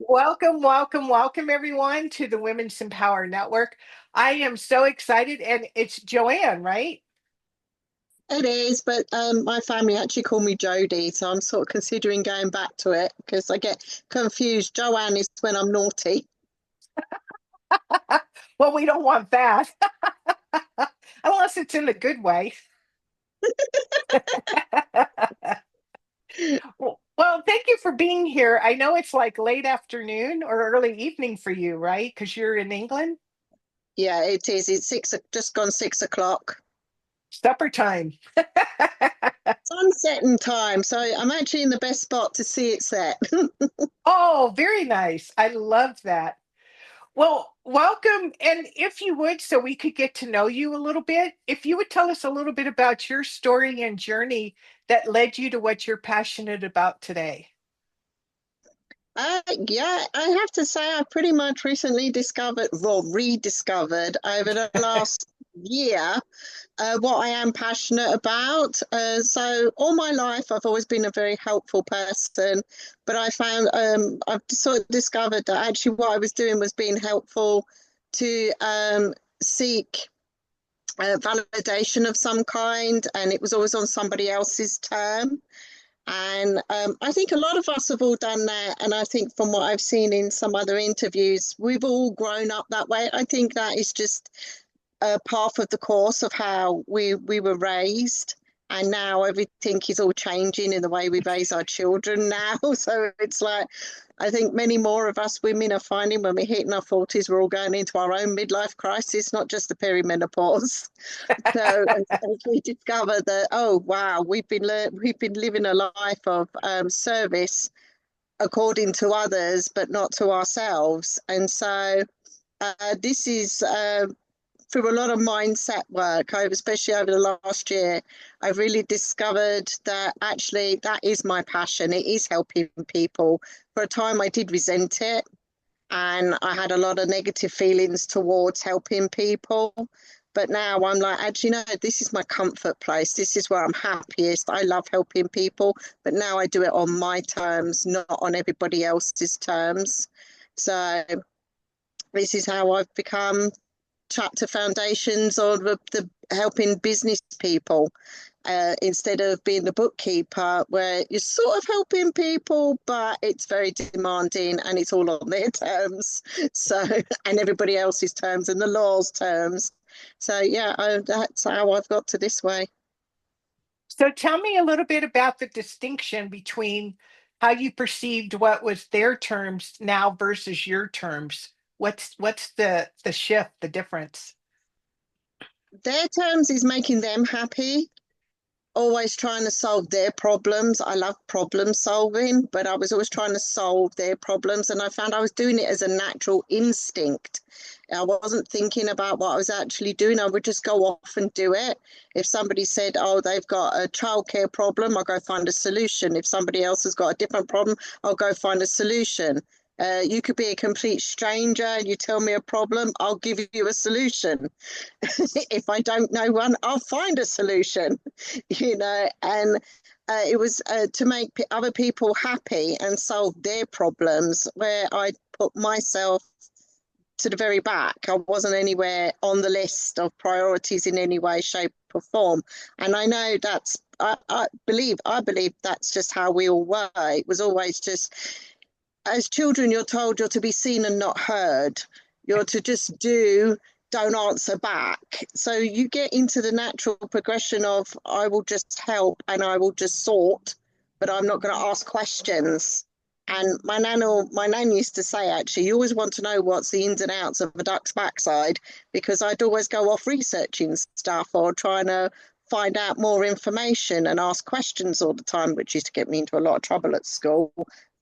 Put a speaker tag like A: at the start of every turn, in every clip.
A: Welcome, welcome, welcome, everyone, to the Women's Empower Network. I am so excited, and it's Joanne, right?
B: It is, but my family actually call me Jodie, so I'm sort of considering going back to it because I get confused. Joanne is when I'm naughty.
A: Well, we don't want that unless it's in a good way. Well, thank you for being here. I know it's like late afternoon or early evening for you, right? Because you're in England.
B: Yeah, it is. It's just gone 6 o'clock.
A: Supper time.
B: Sunsetting time, so I'm actually in the best spot to see it set.
A: Oh, very nice. I love that. Well, welcome. And if you would, so we could get to know you a little bit, if you would tell us a little bit about your story and journey that led you to what you're passionate about today.
B: Yeah, I have to say I've pretty much recently discovered, well, rediscovered over the last year what I am passionate about. So all my life, I've always been a very helpful person, but I found I've sort of discovered that actually what I was doing was being helpful to seek validation of some kind, and it was always on somebody else's term. And I think a lot of us have all done that. And I think from what I've seen in some other interviews, we've all grown up that way. I think that is just a part of the course of how we were raised. And now everything is all changing in the way we raise our children now. So it's like, I think many more of us women are finding when we're hitting our 40s, we're all going into our own midlife crisis, not just the perimenopause. So as we discover that, oh wow, we've been living a life of service according to others, but not to ourselves. And so this is through a lot of mindset work, especially over the last year, I've really discovered that actually that is my passion. It is helping people. For a time, I did resent it, and I had a lot of negative feelings towards helping people. But now I'm like, actually, no, this is my comfort place. This is where I'm happiest. I love helping people, but now I do it on my terms, not on everybody else's terms. So this is how I've become chapter foundations or the helping business people instead of being the bookkeeper, where you're sort of helping people, but it's very demanding and it's all on their terms. So, and everybody else's terms and the law's terms. So, yeah, that's how I've got to this way.
A: So tell me a little bit about the distinction between how you perceived what was their terms now versus your terms. What's the shift, the difference?
B: Their terms is making them happy, always trying to solve their problems. I love problem solving, but I was always trying to solve their problems. And I found I was doing it as a natural instinct. I wasn't thinking about what I was actually doing. I would just go off and do it. If somebody said, oh, they've got a childcare problem, I'll go find a solution. If somebody else has got a different problem, I'll go find a solution. You could be a complete stranger and you tell me a problem, I'll give you a solution. If I don't know one, I'll find a solution, and it was to make other people happy and solve their problems where I put myself to the very back. I wasn't anywhere on the list of priorities in any way, shape, or form. And I know I believe that's just how we all were. It was always just, as children, you're told you're to be seen and not heard. You're to just do, don't answer back. So you get into the natural progression of, I will just help and I will just sort, but I'm not going to ask questions. And my nan used to say, actually, you always want to know what's the ins and outs of a duck's backside, because I'd always go off researching stuff or trying to find out more information and ask questions all the time, which used to get me into a lot of trouble at school,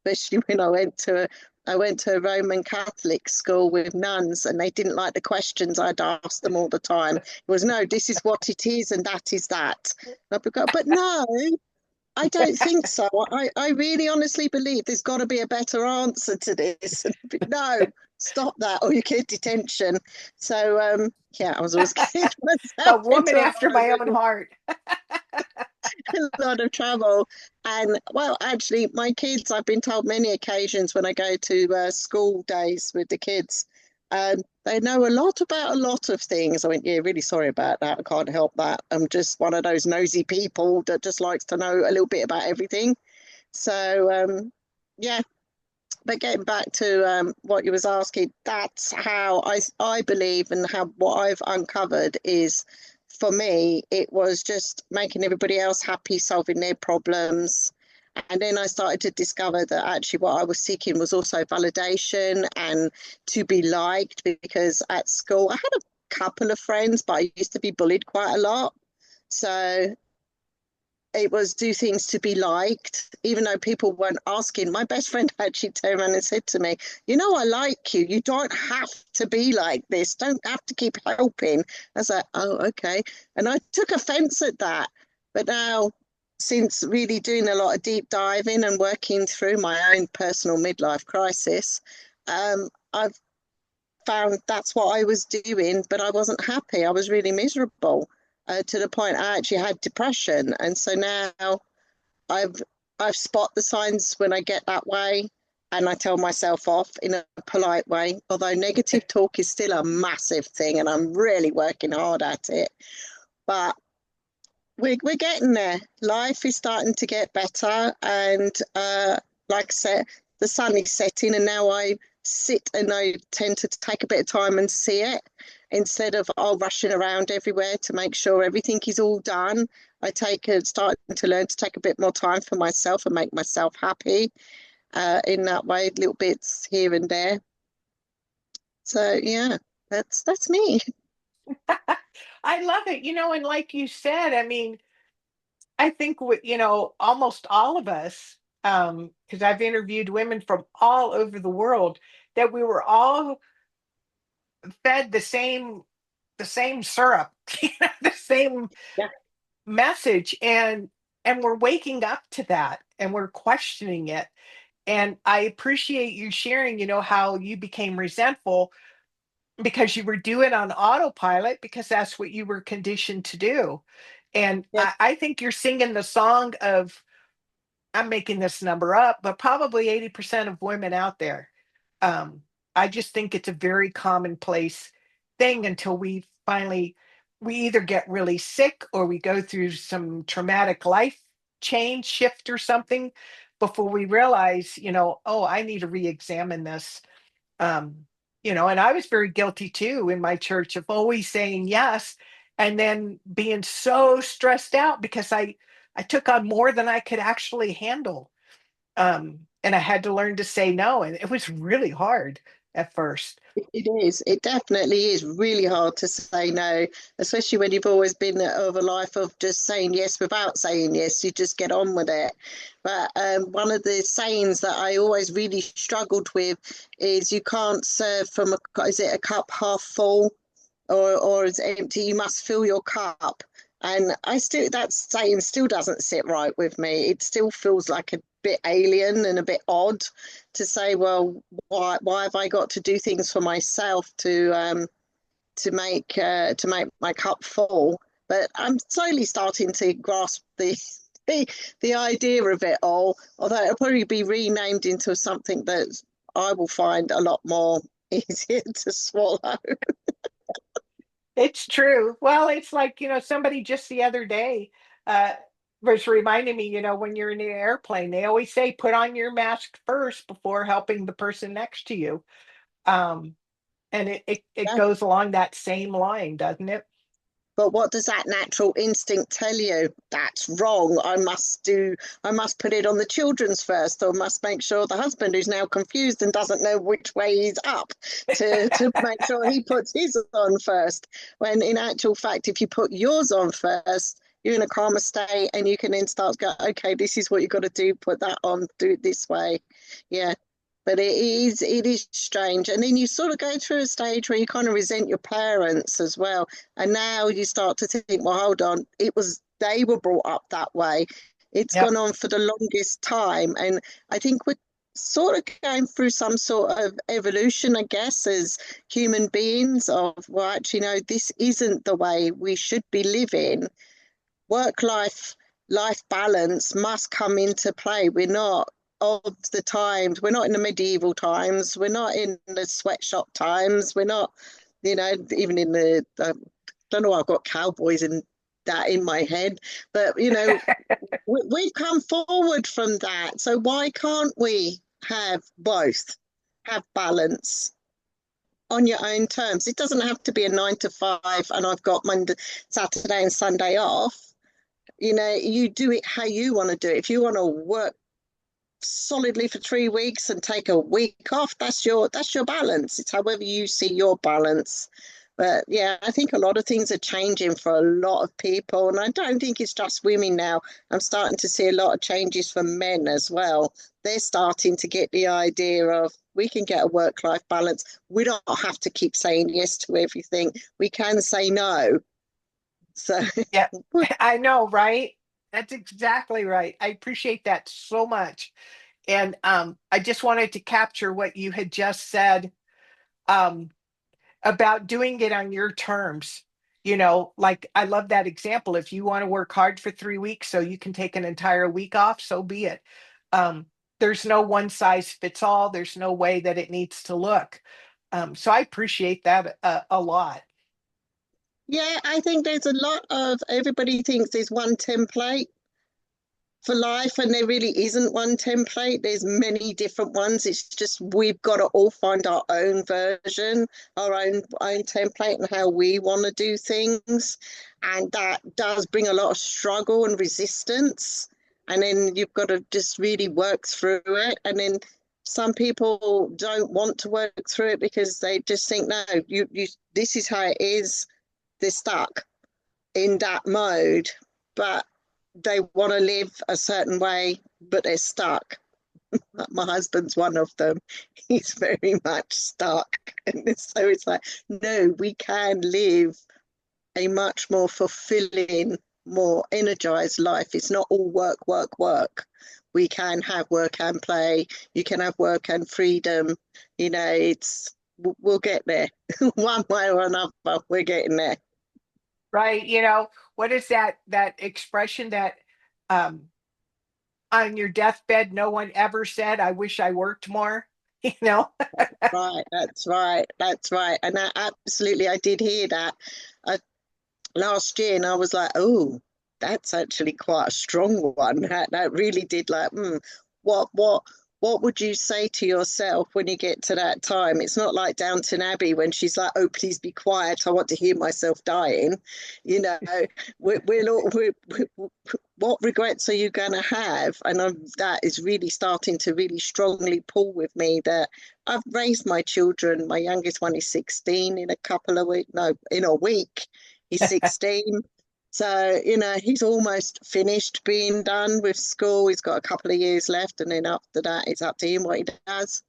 B: especially when I went to a Roman Catholic school with nuns, and they didn't like the questions I'd ask them all the time. It was, no, this is what it is and that is that. And I'd go, but no, I don't think so. I really honestly believe there's got to be a better answer to this. No, stop that or you get detention. So yeah, I was always getting
A: A
B: myself
A: woman
B: into a
A: after
B: lot of
A: my own
B: really,
A: heart.
B: a lot of trouble. And well, actually, my kids, I've been told many occasions when I go to school days with the kids, they know a lot about a lot of things. I went, yeah, really sorry about that. I can't help that. I'm just one of those nosy people that just likes to know a little bit about everything. So, yeah, but getting back to what you was asking, that's how I believe, and how what I've uncovered is, for me, it was just making everybody else happy, solving their problems. And then I started to discover that actually what I was seeking was also validation and to be liked, because at school I had a couple of friends, but I used to be bullied quite a lot. So it was do things to be liked, even though people weren't asking. My best friend actually turned around and said to me, "You know, I like you. You don't have to be like this. Don't have to keep helping." I was like, "Oh, okay." And I took offense at that. But now, since really doing a lot of deep diving and working through my own personal midlife crisis, I've found that's what I was doing, but I wasn't happy. I was really miserable, to the point I actually had depression. And so now I've I've spot the signs when I get that way, and I tell myself off in a polite way. Although negative talk is still a massive thing, and I'm really working hard at it. But we're getting there. Life is starting to get better, and like I said, the sun is setting, and now I sit and I tend to take a bit of time and see it instead of rushing around everywhere to make sure everything is all done. I starting to learn to take a bit more time for myself and make myself happy in that way, little bits here and there. So yeah, that's me.
A: I love it. And like you said, I mean, I think almost all of us, because I've interviewed women from all over the world, that we were all fed the same syrup, the same
B: Yeah,
A: message, and we're waking up to that and we're questioning it. And I appreciate you sharing, how you became resentful because you were doing on autopilot because that's what you were conditioned to do. And
B: yeah.
A: I think you're singing the song of, I'm making this number up, but probably 80% of women out there. Um, I just think it's a very commonplace thing until we either get really sick or we go through some traumatic life change shift or something before we realize, oh, I need to re-examine this. um and I was very guilty too in my church of always saying yes and then being so stressed out because I took on more than I could actually handle. And I had to learn to say no, and it was really hard at first.
B: It is. It definitely is really hard to say no, especially when you've always been of a life of just saying yes without saying yes. You just get on with it. But one of the sayings that I always really struggled with is you can't serve from is it a cup half full or it's empty? You must fill your cup. And that saying still doesn't sit right with me. It still feels like a bit alien and a bit odd to say, well, why have I got to do things for myself to make my cup full? But I'm slowly starting to grasp the idea of it all. Although it'll probably be renamed into something that I will find a lot more easier to swallow.
A: It's true. Well, it's like, somebody just the other day uh, was reminding me, when you're in the airplane, they always say put on your mask first before helping the person next to you. Um, and it
B: Yeah.
A: goes along that same line, doesn't it?
B: But what does that natural instinct tell you? That's wrong. I must put it on the children's first, or must make sure the husband who's now confused and doesn't know which way he's up to make sure he puts his on first. When in actual fact, if you put yours on first, you're in a calmer state and you can then start to go, okay, this is what you've got to do, put that on, do it this way. Yeah. But it is strange. And then you sort of go through a stage where you kind of resent your parents as well. And now you start to think, well, hold on, they were brought up that way. It's
A: Yep.
B: gone on for the longest time. And I think we're sort of going through some sort of evolution, I guess, as human beings of, well, actually, no, this isn't the way we should be living. Work life life balance must come into play. We're not of the times, we're not in the medieval times, we're not in the sweatshop times, we're not, even in the, don't know why I've got cowboys in that in my head, but we've come forward from that. So why can't we have both, have balance on your own terms? It doesn't have to be a 9 to 5 and I've got Monday, Saturday, and Sunday off. You do it how you want to do it. If you want to work solidly for 3 weeks and take a week off, that's your balance. It's however you see your balance. But yeah, I think a lot of things are changing for a lot of people, and I don't think it's just women now. I'm starting to see a lot of changes for men as well. They're starting to get the idea of we can get a work-life balance. We don't have to keep saying yes to everything. We can say no. So
A: Yeah, I know, right? That's exactly right. I appreciate that so much. And I just wanted to capture what you had just said um, about doing it on your terms. Like I love that example. If you want to work hard for 3 weeks so you can take an entire week off, so be it. Um, there's no one size fits all. There's no way that it needs to look. So I appreciate that a lot.
B: yeah, I think there's a lot of everybody thinks there's one template for life, and there really isn't one template. There's many different ones. It's just we've got to all find our own version, our own template, and how we want to do things. And that does bring a lot of struggle and resistance. And then you've got to just really work through it. And then some people don't want to work through it because they just think, no, you this is how it is. They're stuck in that mode. But they want to live a certain way, but they're stuck. My husband's one of them. He's very much stuck. And so it's like, no, we can live a much more fulfilling, more energized life. It's not all work, work, work. We can have work and play. You can have work and freedom. We'll get there one way or another. We're getting there.
A: Right. What is that expression that um on your deathbed no one ever said, I wish I worked more? You know?
B: Right, that's right, that's right. And absolutely, I did hear that last year, and I was like, oh, that's actually quite a strong one. That really did like, what, what, what would you say to yourself when you get to that time? It's not like Downton Abbey when she's like, oh, please be quiet. I want to hear myself dying. You know, what regrets are you going to have? And that is really starting to really strongly pull with me that I've raised my children. My youngest one is 16 in a couple of weeks, no, in a week. He's 16. So, he's almost finished being done with school. He's got a couple of years left, and then after that, it's up to him what he does.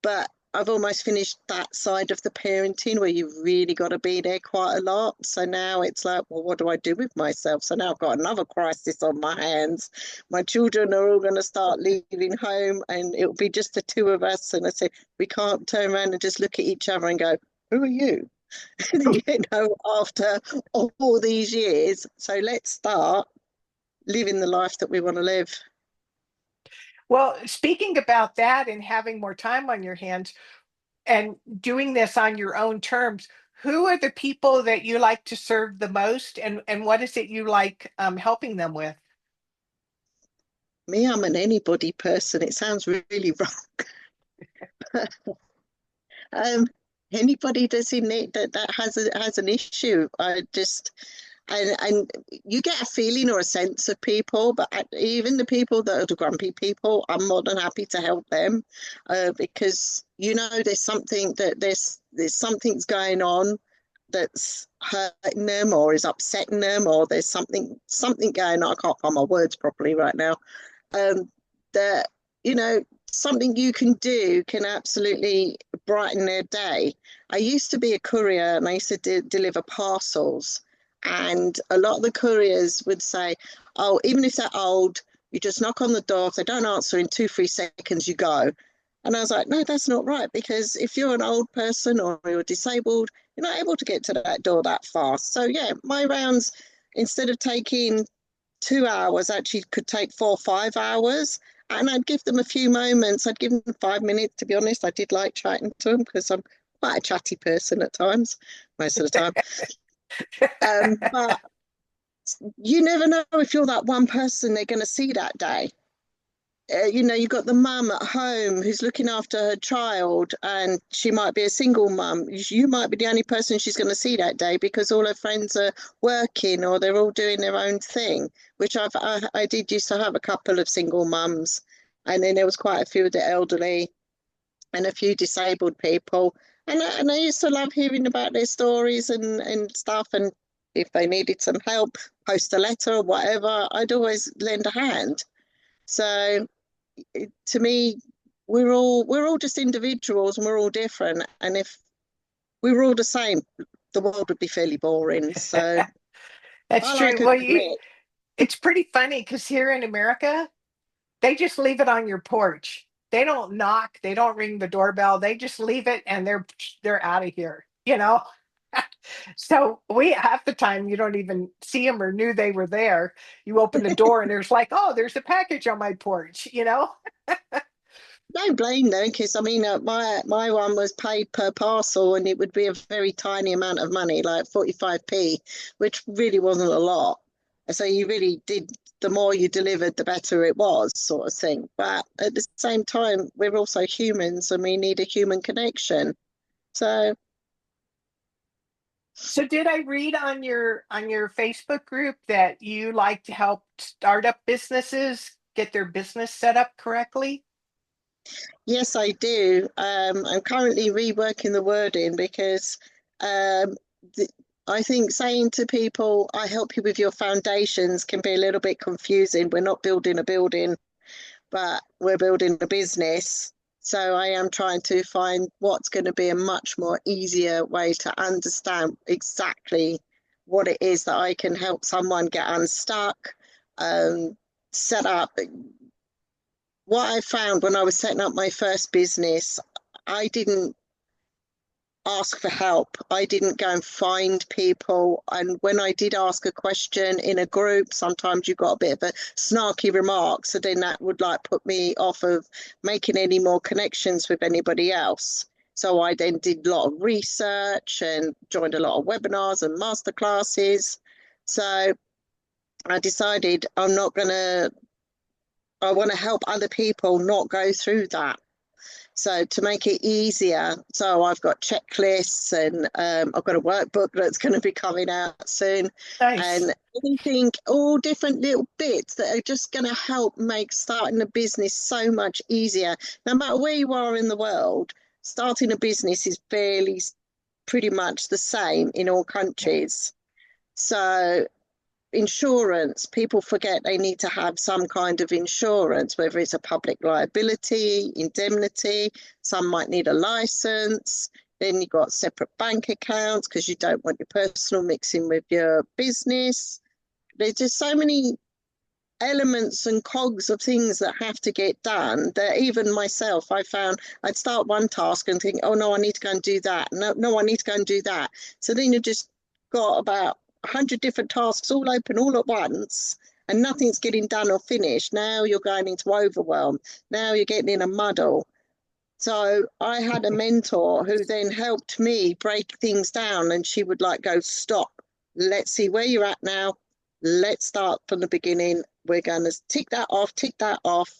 B: But I've almost finished that side of the parenting where you've really got to be there quite a lot. So now it's like, well, what do I do with myself? So now I've got another crisis on my hands. My children are all going to start leaving home, and it'll be just the two of us. And I said, we can't turn around and just look at each other and go, who are you? After all these years. So let's start living the life that we want to live.
A: Well, speaking about that and having more time on your hands and doing this on your own terms, who are the people that you like to serve the most, and what is it you like helping them with?
B: Me, I'm an anybody person. It sounds really wrong. um, Anybody that's in it that has an issue, I just and you get a feeling or a sense of people, but even the people that are the grumpy people, I'm more than happy to help them because there's something's going on that's hurting them or is upsetting them, or there's something going on. I can't find my words properly right now. That something you can do can absolutely brighten their day. I used to be a courier, and I used to deliver parcels. And a lot of the couriers would say, oh, even if they're old, you just knock on the door. If they don't answer in 2, 3 seconds, you go. And I was like, no, that's not right. Because if you're an old person or you're disabled, you're not able to get to that door that fast. So, yeah, my rounds, instead of taking 2 hours actually could take 4 or 5 hours. And I'd give them a few moments. I'd give them 5 minutes, to be honest. I did like chatting to them because I'm quite a chatty person at times, most of the time. But you never know if you're that one person they're going to see that day. You've got the mum at home who's looking after her child, and she might be a single mum. You might be the only person she's going to see that day because all her friends are working or they're all doing their own thing. Which I did used to have a couple of single mums, and then there was quite a few of the elderly and a few disabled people, and I used to love hearing about their stories and stuff. And if they needed some help, post a letter or whatever, I'd always lend a hand. So to me, we're all just individuals and we're all different. And if we were all the same, the world would be fairly boring. So
A: That's
B: I
A: true.
B: like a
A: Well,
B: good mix.
A: it's pretty funny because here in America, they just leave it on your porch. They don't knock, they don't ring the doorbell. They just leave it and they're out of here, you know? So we half the time you don't even see them or knew they were there. You open the door and there's like, oh, there's a package on my porch, you know?
B: Don't blame them because I mean, my one was paid per parcel and it would be a very tiny amount of money, like 45p, which really wasn't a lot. So you really did, the more you delivered, the better it was, sort of thing. But at the same time, we're also humans and we need a human connection. So
A: So did I read on your Facebook group that you like to help startup businesses get their business set up correctly?
B: yes, I do. I'm currently reworking the wording because um, the, I think saying to people, I help you with your foundations can be a little bit confusing. We're not building a building, but we're building a business. So I am trying to find what's going to be a much more easier way to understand exactly what it is that I can help someone get unstuck, um, set up. What I found when I was setting up my first business, I didn't ask for help. I didn't go and find people. And when I did ask a question in a group, sometimes you got a bit of a snarky remark. So then that would like put me off of making any more connections with anybody else. So I then did a lot of research and joined a lot of webinars and masterclasses. So I decided I want to help other people not go through that. So to make it easier, so I've got checklists and I've got a workbook that's going to be coming out soon,
A: Nice.
B: and anything, all different little bits that are just going to help make starting a business so much easier. No matter where you are in the world, starting a business is fairly pretty much the same in all countries. So insurance, people forget they need to have some kind of insurance, whether it's a public liability, indemnity, some might need a license. Then you've got separate bank accounts because you don't want your personal mixing with your business. There's just so many elements and cogs of things that have to get done that even myself, I found I'd start one task and think, oh no, I need to go and do that. No, I need to go and do that. So then you just got about 100 different tasks all open all at once and nothing's getting done or finished. Now you're going into overwhelm. Now you're getting in a muddle. So I had a mentor who then helped me break things down and she would like go, stop, let's see where you're at now. Let's start from the beginning. We're going to tick that off, tick that off.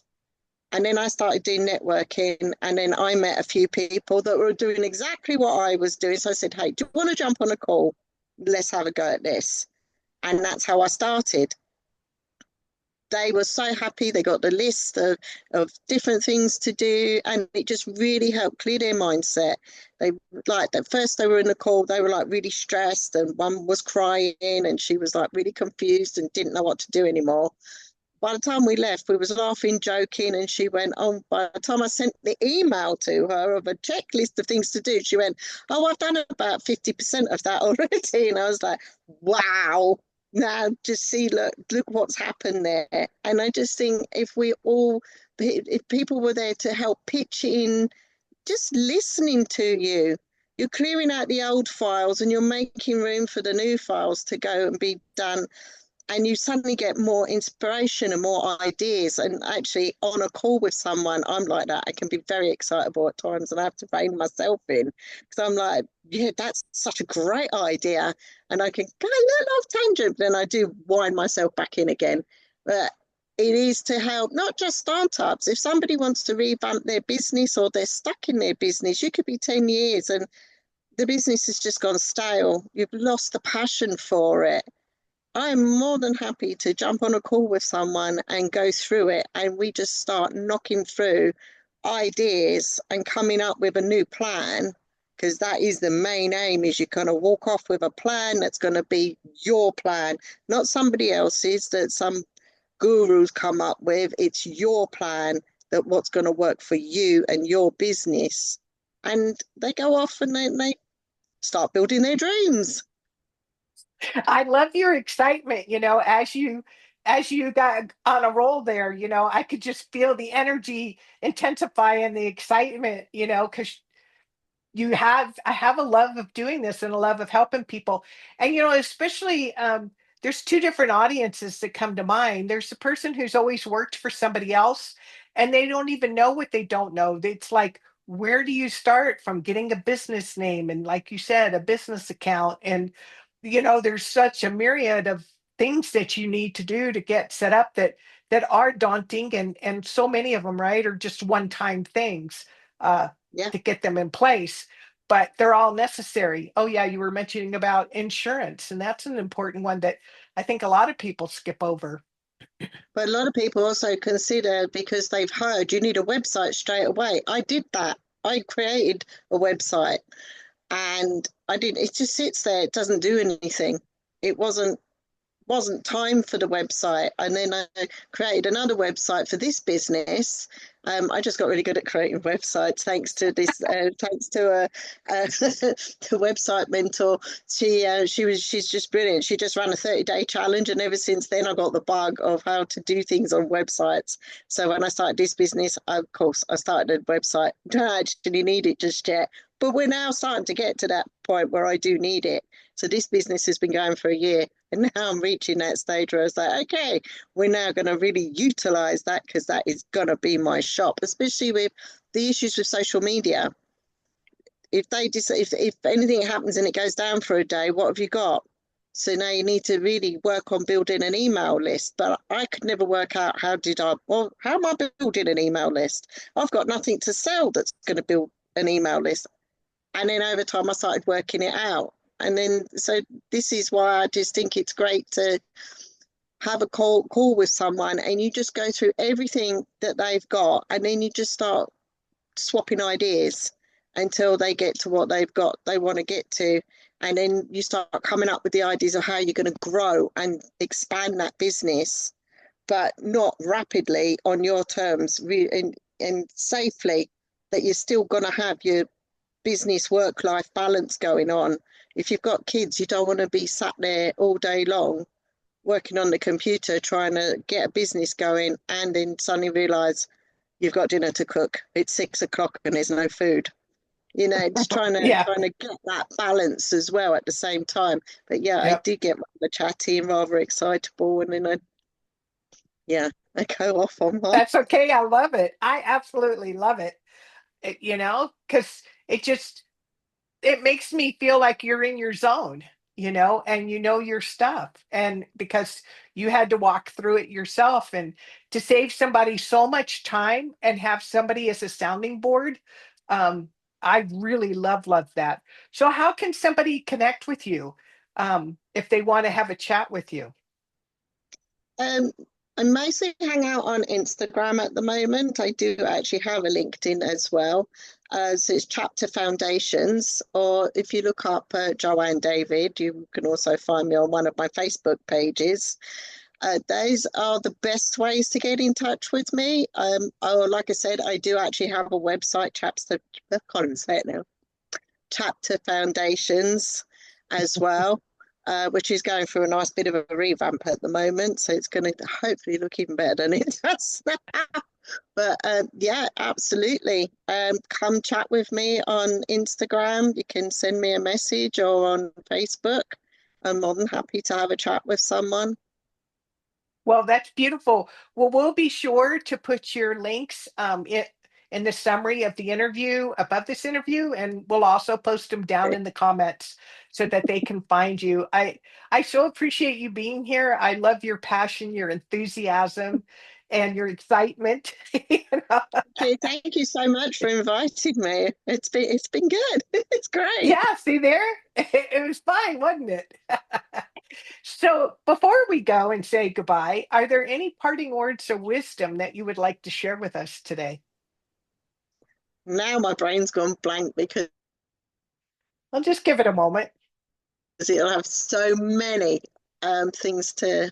B: And then I started doing networking. And then I met a few people that were doing exactly what I was doing. So I said, hey, do you want to jump on a call? Let's have a go at this. And that's how I started. They were so happy. They got the list of different things to do, and it just really helped clear their mindset. They like at first they were in the call, they were like really stressed, and one was crying, and she was like really confused and didn't know what to do anymore. By the time we left, we was laughing, joking, and she went, oh, by the time I sent the email to her of a checklist of things to do, she went, oh, I've done about 50% of that already. And I was like, wow, now just see, look what's happened there. And I just think if people were there to help pitch in, just listening to you, you're clearing out the old files and you're making room for the new files to go and be done and you suddenly get more inspiration and more ideas. And actually, on a call with someone, I'm like that. I can be very excitable at times, and I have to rein myself in because I'm like, yeah, that's such a great idea, and I can go a little off tangent, but then I do wind myself back in again. But it is to help not just startups. If somebody wants to revamp their business or they're stuck in their business, you could be 10 years and the business has just gone stale. You've lost the passion for it. I'm more than happy to jump on a call with someone and go through it, and we just start knocking through ideas and coming up with a new plan. Because that is the main aim, is you're going to walk off with a plan that's going to be your plan, not somebody else's that some gurus come up with. It's your plan, that what's going to work for you and your business. And they go off and they start building their dreams.
A: I love your excitement, as you got on a roll there, I could just feel the energy intensify and the excitement, because I have a love of doing this and a love of helping people. And especially there's two different audiences that come to mind. There's the person who's always worked for somebody else and they don't even know what they don't know. It's like, where do you start from getting a business name and, like you said, a business account? And there's such a myriad of things that you need to do to get set up that are daunting, and so many of them, right, are just one-time things. Uh,
B: Yeah.
A: to get them in place, but they're all necessary. Oh, yeah, you were mentioning about insurance, and that's an important one that I think a lot of people skip over.
B: But a lot of people also consider, because they've heard you need a website straight away. I did that. I created a website and I didn't, it just sits there, it doesn't do anything. It wasn't time for the website. And then I created another website for this business. I just got really good at creating websites thanks to this, thanks to the website mentor. She's just brilliant. She just ran a 30-day challenge, and ever since then, I got the bug of how to do things on websites. So when I started this business, of course, I started a website. Don't actually need it just yet, but we're now starting to get to that point where I do need it. So this business has been going for a year, and now I'm reaching that stage where it's like, okay, we're now going to really utilize that, because that is going to be my shop, especially with the issues with social media. If they if anything happens and it goes down for a day, what have you got? So now you need to really work on building an email list. But I could never work out how am I building an email list? I've got nothing to sell that's going to build an email list. And then over time, I started working it out. And then, so this is why I just think it's great to have a call with someone, and you just go through everything that they've got, and then you just start swapping ideas until they get to what they want to get to. And then you start coming up with the ideas of how you're going to grow and expand that business, but not rapidly, on your terms, and safely, that you're still going to have your business work life balance going on. If you've got kids, you don't want to be sat there all day long working on the computer trying to get a business going, and then suddenly realize you've got dinner to cook. It's 6 o'clock and there's no food. It's
A: Yeah.
B: trying to get that balance as well at the same time. But yeah, I
A: Yep.
B: did get rather chatty and rather excitable, and then I go off on one.
A: That's okay. I love it. I absolutely love it. Because it makes me feel like you're in your zone, and your stuff. And because you had to walk through it yourself, and to save somebody so much time and have somebody as a sounding board, um, I really love that. So how can somebody connect with you if they want to have a chat with you?
B: Um, I mostly hang out on Instagram at the moment. I do actually have a LinkedIn as well. So it's Chapter Foundations, or if you look up Joanne David, you can also find me on one of my Facebook pages. Those are the best ways to get in touch with me. Like I said, I do actually have a website, I can't even say it now, Chapter Foundations as well, which is going through a nice bit of a revamp at the moment. So it's going to hopefully look even better than it does now. But yeah, absolutely. Come chat with me on Instagram. You can send me a message, or on Facebook. I'm more than happy to have a chat with someone.
A: Well, that's beautiful. Well, we'll be sure to put your links in the summary of the interview above this interview, and we'll also post them down in the comments so that they can find you. I so appreciate you being here. I love your passion, your enthusiasm, and your excitement. You know?
B: Thank you so much for inviting me. It's been good. It's great.
A: Yeah, see there? It was fine, wasn't it? So before we go and say goodbye, are there any parting words of wisdom that you would like to share with us today?
B: Now my brain's gone blank because
A: I'll just give it a moment.
B: it'll have so many things to.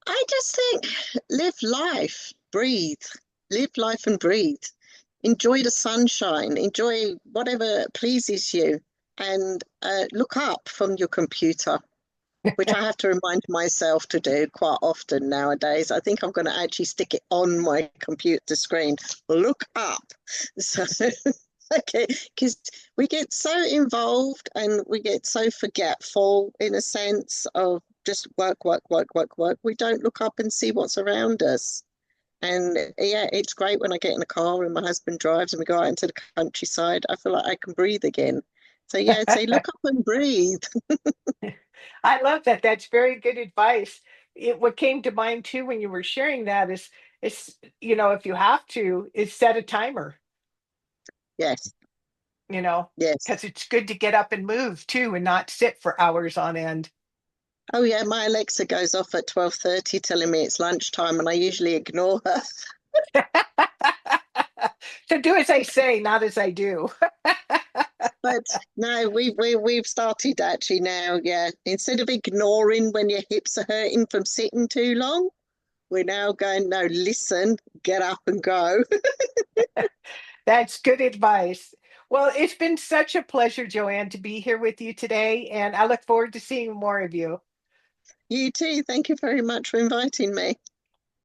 B: I just think live life, breathe, live life and breathe. Enjoy the sunshine, enjoy whatever pleases you, and look up from your computer, which I have to remind myself to do quite often nowadays. I think I'm going to actually stick it on my computer screen. Look up. So, okay, because we get so involved and we get so forgetful in a sense of just work, work, work, work, work. We don't look up and see what's around us. And yeah, it's great when I get in the car and my husband drives and we go out into the countryside. I feel like I can breathe again. So yeah, I'd say look up and breathe.
A: I love that. That's very good advice. What came to mind too when you were sharing that is if you have to, is set a timer,
B: Yes,
A: you know,
B: yes.
A: because it's good to get up and move too and not sit for hours on end.
B: Oh yeah, my Alexa goes off at 12:30 telling me it's lunchtime and I usually ignore her.
A: So do as I say, not as I do.
B: But no, we've started actually now, yeah. Instead of ignoring when your hips are hurting from sitting too long, we're now going, no, listen, get up and go.
A: That's good advice. Well, it's been such a pleasure, Joanne, to be here with you today, and I look forward to seeing more of you.
B: You too. Thank you very much for inviting me.